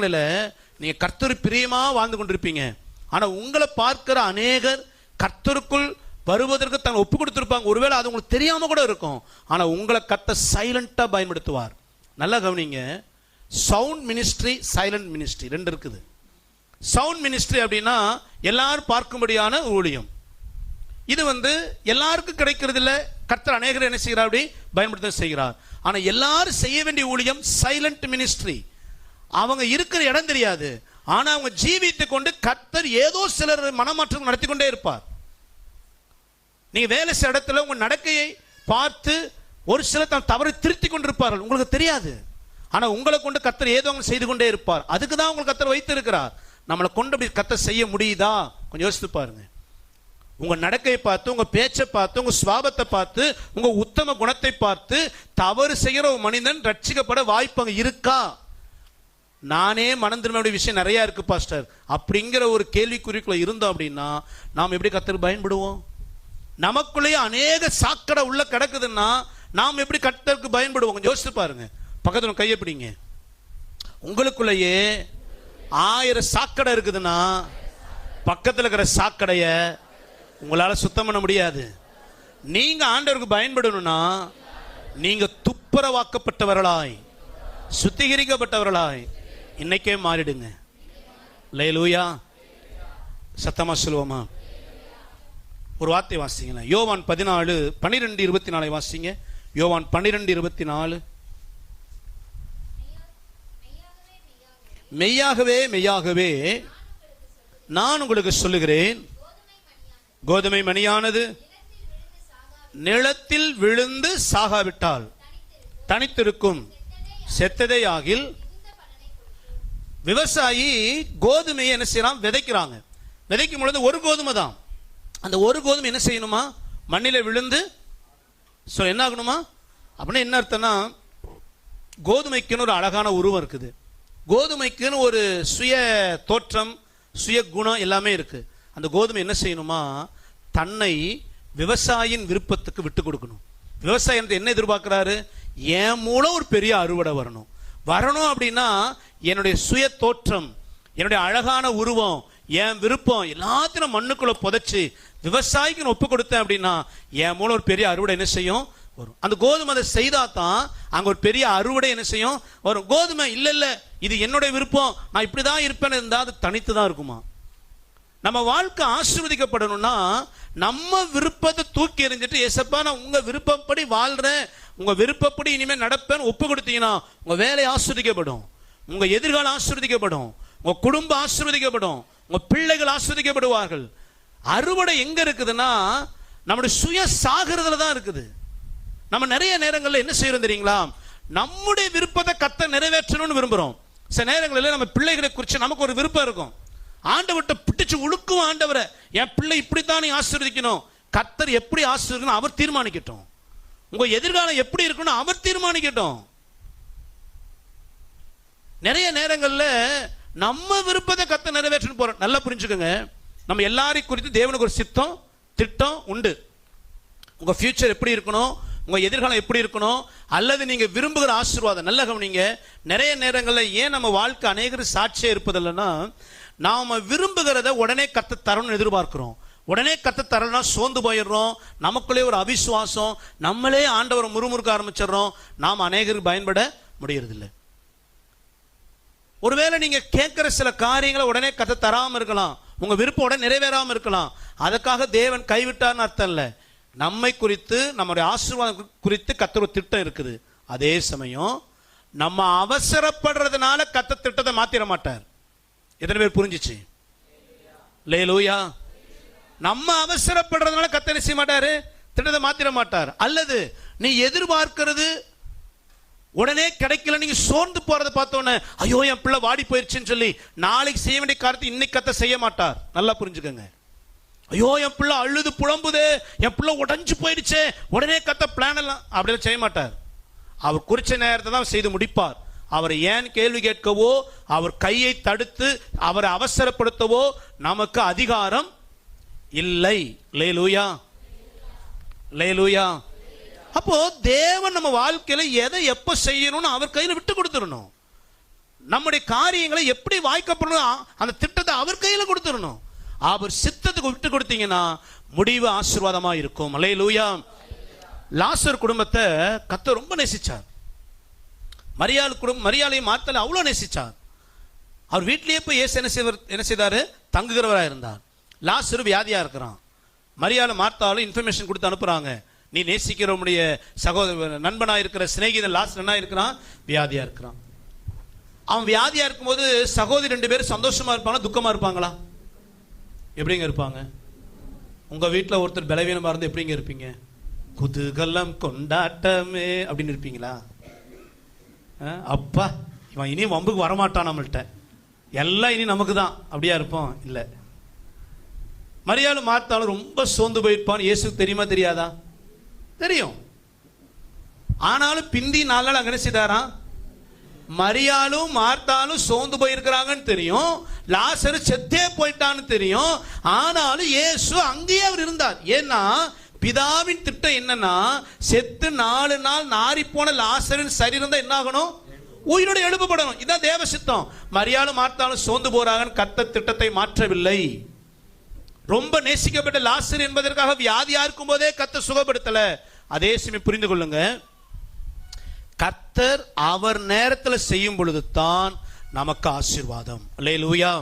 நேரங்களில் நீங்க கர்த்தர் பிரியமா வாழ்ந்து கொண்டிருப்பீங்க. ஆனா உங்களை பார்க்கிற அநேகர் கர்த்தருக்குள் வருவதற்கு தங்களை ஒப்பு கொடுத்திருப்பாங்க. ஒருவேளை அது உங்களுக்கு தெரியாம கூட இருக்கும். ஆனா உங்களை கர்த்தர் சைலண்டா பயன்படுத்துவார். நல்லா கவனிங்க. சவுண்ட் மினிஸ்ட்ரி, சைலண்ட் மினிஸ்ட்ரி ரெண்டு இருக்குது. சவுண்ட் மினிஸ்ட்ரி அப்படின்னா எல்லாரும் பார்க்கும்படியான ஊழியம். இது எல்லாருக்கும் கிடைக்கிறது இல்லை. கர்த்தர் அநேகர் என்ன செய்கிறார், அப்படி பயன்படுத்த செய்கிறார். ஆனா எல்லாரும் செய்ய வேண்டிய ஊழியம் சைலண்ட் மினிஸ்ட்ரி. அவங்க இருக்கிற இடம் தெரியாது, ஆனா அவங்க ஜீவித்து கொண்டு கர்த்தர் ஏதோ சிலர் மனமாற்றம் நடத்தி கொண்டே இருப்பார். நீங்க வேலை செய்ய இடத்துல உங்க நடக்கையை பார்த்து ஒரு சிலர் தவறு திருத்தி கொண்டிருப்பார்கள், உங்களுக்கு தெரியாது. ஆனா உங்களை கொண்டு கர்த்தர் ஏதோ அவங்க செய்து கொண்டே இருப்பார். அதுக்கு தான் உங்களுக்கு கர்த்தர் வைத்து இருக்கிறார். நம்மளை கொண்டு அப்படி கர்த்தர் செய்ய முடியுதா? கொஞ்சம் யோசித்து பாருங்க. உங்க நடக்கையை பார்த்து, உங்க பேச்சை பார்த்து, உங்க சுவாபத்தை பார்த்து, உங்க உத்தம குணத்தை பார்த்து தவறு செய்கிற ஒரு மனிதன் ரட்சிக்கப்பட வாய்ப்பு அங்க இருக்கா? நானே மனம் திரும்ப விஷயம் நிறைய இருக்கு பாஸ்டர் அப்படிங்கிற ஒரு கேள்விக்குறிக்குள்ள இருந்தோம் அப்படின்னா நாம் எப்படி கர்த்தருக்கு பயன்படுவோம்? நமக்குள்ளேயே அநேக சாக்கடை உள்ள கிடக்குதுன்னா நாம் எப்படி கர்த்தருக்கு பயன்படுவோம்? கொஞ்சம் யோசிச்சு பாருங்க. பக்கத்துல கையை பிடிங்க. உங்களுக்குள்ளேயே 1000 சாக்கடை இருக்குதுன்னா பக்கத்தில் இருக்கிற சாக்கடைய உங்களால சுத்தம் பண்ண முடியாது. நீங்க ஆண்டவருக்கு பயன்படணும்னா நீங்க துப்புரவாக்கப்பட்டவர்களாய், சுத்திகரிக்கப்பட்டவர்களாய் இன்னைக்கே மாறிடுங்க. அல்லேலூயா. சத்தமா சொல்லுவோமா? ஒரு வார்த்தை வாசிங்களேன். யோவான் 14:12-24 வாசிங்க. யோவான் 12:24. மெய்யாகவே மெய்யாகவே நான் உங்களுக்கு சொல்லுகிறேன், கோதுமை மணியானது நிலத்தில் விழுந்து சாகாவிட்டால் தனித்திருக்கும், செத்ததே ஆகில். விவசாயி கோதுமையை என்ன செய்யறான்? விதைக்கிறாங்க. விதைக்கும் பொழுது ஒரு கோதுமை தான். அந்த ஒரு கோதுமை என்ன செய்யணுமா? மண்ணில விழுந்து என்ன ஆகணுமா? அப்படின்னா என்ன அர்த்தம்னா, கோதுமைக்குன்னு ஒரு அழகான உருவம் இருக்குது. கோதுமைக்குன்னு ஒரு சுய தோற்றம், சுய குணம் எல்லாமே இருக்கு. அந்த கோதுமை என்ன செய்யணுமா? தன்னை விவசாயியின் விருப்பத்துக்கு விட்டு கொடுக்கணும். விவசாயி என்ன எதிர்பார்க்கிறாரு? என் மூலம் ஒரு பெரிய அறுவடை வரணும். அப்படின்னா என்னுடைய சுய தோற்றம், என்னுடைய அழகான உருவம், என் விருப்பம் எல்லாத்தையும் மண்ணுக்குள்ள புதைச்சு விவசாயிக்கு ஒப்பு கொடுத்தேன் அப்படின்னா என் மூலம் ஒரு பெரிய அறுவடை என்ன செய்யும்? வரும். அந்த கோதுமை அதை செய்தா தான் அங்க ஒரு பெரிய அறுவடை என்ன செய்யும்? வரும். கோதுமை இல்ல இல்ல இது என்னுடைய விருப்பம், நான் இப்படிதான் இருப்பேன்னு இருந்தா அது தனித்து தான் இருக்குமா? நம்ம வாழ்க்கை ஆசீர்வதிக்கப்படணும்னா நம்ம விருப்பத்தை தூக்கி எறிஞ்சிட்டு, ஏசப்பா நான் உங்க விருப்பப்படி வாழ்றேன், உங்க விருப்பப்படி இனிமேல் நடப்பேன்னு ஒப்பு கொடுத்தீங்கன்னா உங்க வேலை ஆசீர்வதிக்கப்படும், உங்க எதிர்காலம் ஆசீர்வதிக்கப்படும், உங்க குடும்பம் ஆசீர்வதிக்கப்படும், உங்க பிள்ளைகள் ஆசீர்வதிக்கப்படுவார்கள். அறுவடை எங்க இருக்குதுன்னா நம்முடைய சுய சாகிறதுல தான் இருக்குது. நம்ம நிறைய நேரங்களில் என்ன செய்யறோம் தெரியுங்களா? நம்முடைய விருப்பத்தை கர்த்தர் நிறைவேற்றணும்னு விரும்புறோம். சில நேரங்களில் நம்ம பிள்ளைகளை குறித்து நமக்கு ஒரு விருப்பம் இருக்கும். ஆண்டவர்கிட்ட பிடிச்சு உழுக்கும், ஆண்டவரை என் பிள்ளை இப்படித்தான் நீ ஆசீர்வதிக்கணும். கர்த்தர் எப்படி ஆசீர்வதிக்கணும் அவர் தீர்மானிக்கட்டும். உங்க எதிர்காலம் எப்படி இருக்கணும் அவர் தீர்மானிக்கட்டும். நிறைய நேரங்களில் நம்ம விருப்பத்தை கர்த்தர் நிறைவேற்றணும் போறோம். நல்லா புரிஞ்சுக்கோங்க. நம்ம எல்லாரையும் குறித்து தேவனுக்கு ஒரு சித்தம், திட்டம் உண்டு. உங்க ஃபியூச்சர் எப்படி இருக்கணும், உங்க எதிர்காலம் எப்படி இருக்கணும், அல்லது நீங்க விரும்புகிற ஆசீர்வாதம். நல்ல கவனிங்க. நிறைய நேரங்களில் ஏன் நம்ம வாழ்க்கை அநேகர் சாட்சியே இருப்பதில்லைன்னா, நாம விரும்புகிறத உடனே கர்த்தர் தரணும்னு எதிர்பார்க்கிறோம். உடனே கர்த்தர் தரலனா சோர்ந்து போயிடுறோம். நமக்குள்ளே ஒரு அவிசுவாசம், நம்மளே ஆண்டவரை முறுமுறுக்க ஆரம்பிச்சிடறோம். நாம் அநேகருக்கு பயன்பட முடியறதில்லை. ஒருவேளை நீங்க கேட்கிற சில காரியங்களை உடனே கர்த்தர் தராம இருக்கலாம், உங்க விருப்பம் உடனே நிறைவேறாம இருக்கலாம். அதுக்காக தேவன் கைவிட்டார்னு அர்த்தம் இல்லை. நம்மை குறித்து, நம்முடைய ஆசீர்வாதம் குறித்து கர்த்தர் ஒரு திட்டம் இருக்குது. அதே சமயம் நம்ம அவசரப்படுறதுனால கர்த்தர் திட்டத்தை மாத்திர மாட்டார். எத்தனை பேர் புரிஞ்சிச்சு? அல்லேலூயா. நம்ம அவசரப்படுறதுனால கர்த்தர் செய்ய மாட்டாரு, திட்டத்தை மாத்திர மாட்டார். அல்லது நீ எதிர்பார்க்கிறது உடனே கிடைக்கல, நீங்க சோர்ந்து போறதை பார்த்தோன்னே ஐயோ என் பிள்ளை வாடி போயிருச்சுன்னு சொல்லி நாளைக்கு செய்ய வேண்டிய காரியத்தை இன்னைக்கு கர்த்தர் செய்ய மாட்டார். நல்லா புரிஞ்சுக்கோங்க. ஐயோ என் பிள்ளை அழுது புலம்புதே, என் பிள்ளை உடஞ்சு போயிடுச்சே, உடனே கர்த்தர் பிளான் எல்லாம் அப்படிலாம் செய்ய மாட்டார். அவர் குறிச்ச நேரத்தை தான் செய்து முடிப்பார். அவரை ஏன் கேள்வி கேட்கவோ, அவர் கையை தடுத்து அவரை அவசரப்படுத்தவோ நமக்கு அதிகாரம் இல்லை. அல்லேலூயா, அல்லேலூயா. அப்போ தேவன் நம்ம வாழ்க்கையில எதை எப்ப செய்யணும்னு அவர் கையில விட்டு கொடுத்துடணும். நம்முடைய காரியங்களை எப்படி வாய்க்கப்படணும் அந்த திட்டத்தை அவர் கையில கொடுத்துடணும். அவர் சித்தத்துக்கு விட்டு கொடுத்தீங்கன்னா முடிவு ஆசீர்வாதமா இருக்கும். அல்லேலூயா. லாசர் குடும்பத்தை கர்த்தர் ரொம்ப நேசிச்சார். மரியாதை மார்த்தாளை அவ்வளவு நேசிச்சார். அவர் வீட்டிலேயே போய் இயேசு என்ன செய்தாரு? தங்குகிறவராக இருந்தார். லாசர் வியாதியா இருக்கிறான். மரியாதை மார்த்தாலும் இன்ஃபர்மேஷன் கொடுத்து அனுப்புறாங்க, நீ நேசிக்கிறவனுடைய சகோதர நண்பனா இருக்கிற சிநேகிதன் லாசர் என்ன இருக்கிறான்? வியாதியா இருக்கிறான். அவன் வியாதியா இருக்கும்போது சகோதரி 2 பேரும் சந்தோஷமா இருப்பாங்களா துக்கமா இருப்பாங்களா? எப்படிங்க இருப்பாங்க? உங்க வீட்டில் ஒருத்தர் பலவீனமா இருந்து எப்படிங்க இருப்பீங்க? குதூகலம் கொண்டாட்டமே அப்படின்னு இருப்பீங்களா? அப்பா இவன் இனி வம்புக்கு வரமாட்டான், நம்மள்கிட்ட எல்லாம் இனி நமக்கு தான், அப்படியா இருப்போம்? இல்லை. மரியாதை மார்த்தாலும் ரொம்ப சோர்ந்து போயிருப்பான். இயேசுக்கு தெரியுமா தெரியாதா? தெரியும். ஆனாலும் பிந்தி 4 நாள் அங்கே செய்தாராம். மரியாளும் மார்த்தாலும் சோர்ந்து போயிருக்கிறாங்கன்னு தெரியும், லாசரு செத்தே போயிட்டான்னு தெரியும். ஆனாலும் இயேசு அங்கேயே அவர் இருந்தார். ஏன்னா பிதாவின் திட்டம் என்னன்னா, செத்து 4 நாள் நாரி போன லாசரின் சரீரம் தான் என்ன ஆகணும்? உயிரோடு எழுப்பப்படணும். இதான் தேவ சித்தம். மரியாளும் மார்த்தாலும் சோர்ந்து போறாங்கன்னு கர்த்தர் திட்டத்தை மாற்றவில்லை. ரொம்ப நேசிக்கப்பட்ட லாசர் என்பதற்காக வியாதியா இருக்கும் போதே கர்த்தர் சுகப்படுத்தல. அதே சமயம் புரிந்து கொள்ளுங்க, கர்த்தர் அவர் நேரத்தில் செய்யும் பொழுது தான் நமக்கு ஆசீர்வாதம். அல்லேலூயா.